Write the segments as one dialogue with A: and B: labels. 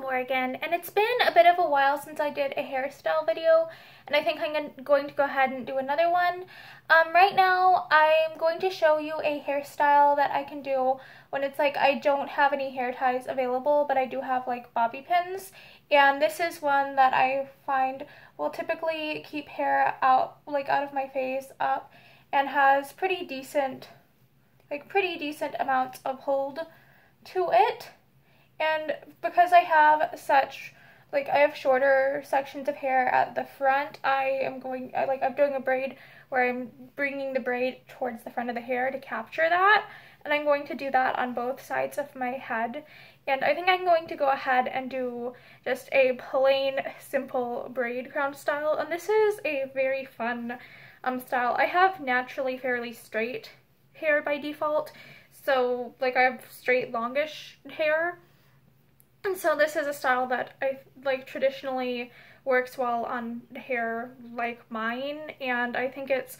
A: Morgan, and it's been a bit of a while since I did a hairstyle video, and I think I'm going to go ahead and do another one. Right now I'm going to show you a hairstyle that I can do when it's like I don't have any hair ties available, but I do have like bobby pins, and this is one that I find will typically keep hair out of my face up and has pretty decent amounts of hold to it. And because I have I have shorter sections of hair at the front, I'm doing a braid where I'm bringing the braid towards the front of the hair to capture that, and I'm going to do that on both sides of my head. And I think I'm going to go ahead and do just a plain, simple braid crown style, and this is a very fun style. I have naturally fairly straight hair by default, so I have straight, longish hair. And so this is a style that I traditionally works well on hair like mine, and I think it's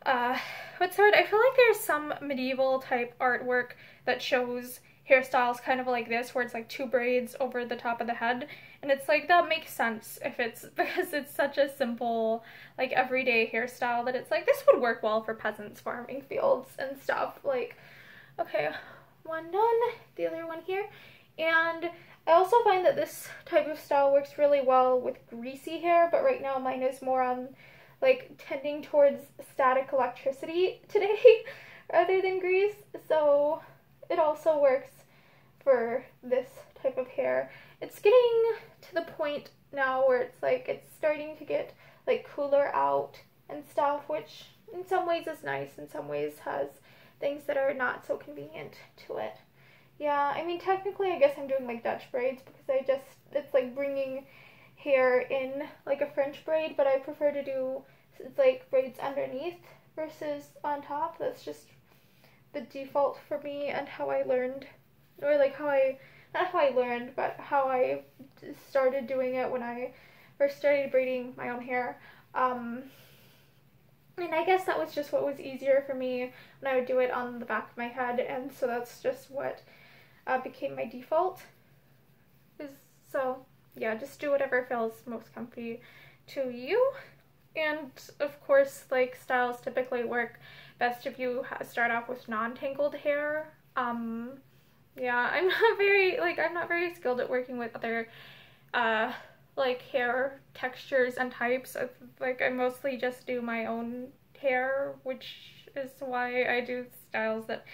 A: I feel like there's some medieval type artwork that shows hairstyles kind of like this, where it's like two braids over the top of the head, and it's like that makes sense if it's because it's such a simple everyday hairstyle that it's like this would work well for peasants farming fields and stuff. Okay, one done, the other one here. And I also find that this type of style works really well with greasy hair, but right now mine is more on tending towards static electricity today rather than grease, so it also works for this type of hair. It's getting to the point now where it's starting to get cooler out and stuff, which in some ways is nice, in some ways has things that are not so convenient to it. Yeah, I mean, technically I guess I'm doing Dutch braids because it's bringing hair in a French braid, but I prefer to do braids underneath versus on top. That's just the default for me and how I learned, or not how I learned, but how I started doing it when I first started braiding my own hair. And I guess that was just what was easier for me when I would do it on the back of my head, and so that's just what became my default. So yeah, just do whatever feels most comfy to you. And of course, styles typically work best if you start off with non-tangled hair. Yeah, I'm not very skilled at working with other hair textures and types. I mostly just do my own hair, which is why I do styles that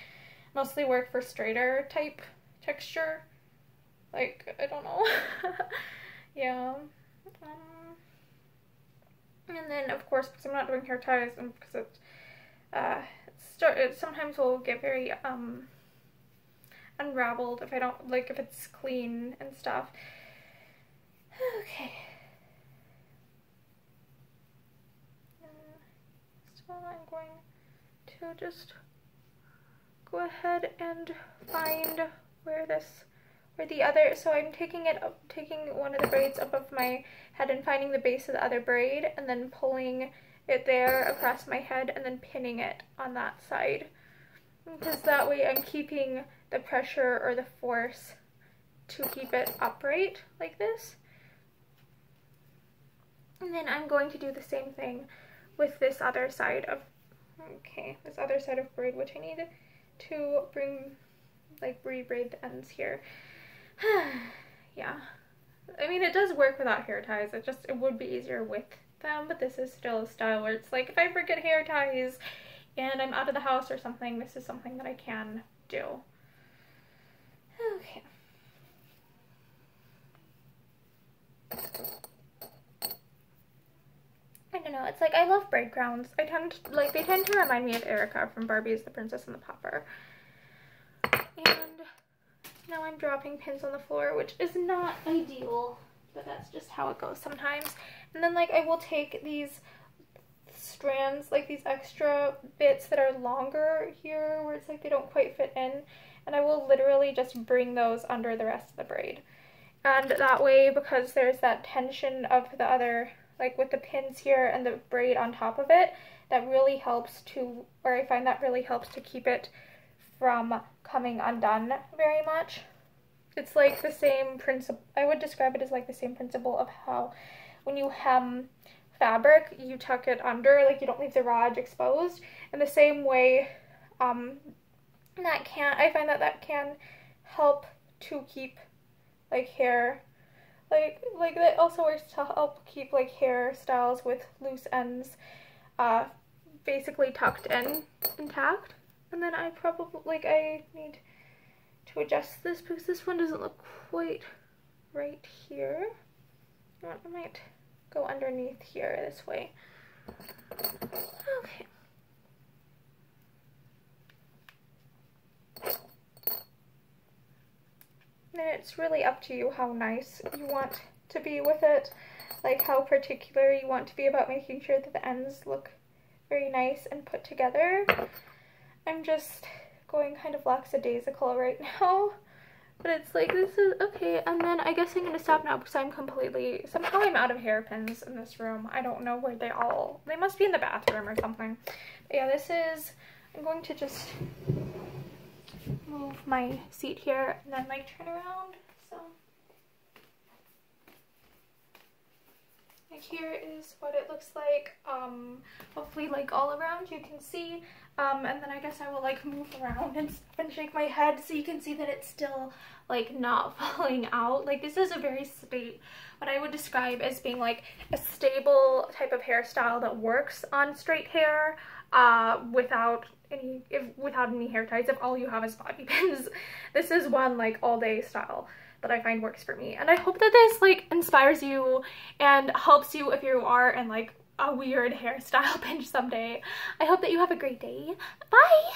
A: mostly work for straighter type texture. I don't know. Yeah. And then of course, because I'm not doing hair ties and because it sometimes will get very unraveled if I don't if it's clean and stuff. Okay. So I'm going to just go ahead and find so I'm taking one of the braids above my head and finding the base of the other braid and then pulling it there across my head and then pinning it on that side, because that way I'm keeping the pressure or the force to keep it upright like this. And then I'm going to do the same thing with this other side of braid, which I need to bring re-braid the ends here. Yeah, I mean, it does work without hair ties. It would be easier with them, but this is still a style where it's if I forget hair ties and I'm out of the house or something, this is something that I can do. Okay. I don't know, it's I love braid crowns. They tend to remind me of Erica from Barbie's The Princess and the Pauper. And now I'm dropping pins on the floor, which is not ideal, but that's just how it goes sometimes. And then I will take these strands, these extra bits that are longer here, where it's they don't quite fit in, and I will literally just bring those under the rest of the braid. And that way, because there's that tension of the other, with the pins here and the braid on top of it, that really helps to, or I find that really helps to keep it from coming undone very much. it's like the same principle. I would describe it as like the same principle of how when you hem fabric, you tuck it under, like you don't leave the ridge exposed. In the same way, I find that can help to keep like hair, like that also works to help keep like hairstyles with loose ends, basically tucked in, intact. And then I probably, like, I need to adjust this because this one doesn't look quite right here. I might go underneath here this way. Okay. And it's really up to you how nice you want to be with it, like how particular you want to be about making sure that the ends look very nice and put together. I'm just going kind of lackadaisical right now, but it's like, this is okay. And then I guess I'm gonna stop now because somehow I'm out of hairpins in this room. I don't know where they must be in the bathroom or something. But yeah, I'm going to just move my seat here and then like turn around. So like here is what it looks like. Hopefully like all around you can see. And then I guess I will like move around and shake my head so you can see that it's still like not falling out. Like this is a very what I would describe as being like a stable type of hairstyle that works on straight hair, without any hair ties. If all you have is bobby pins, this is one like all day style that I find works for me. And I hope that this like inspires you and helps you if you are in like a weird hairstyle pinch someday. I hope that you have a great day. Bye!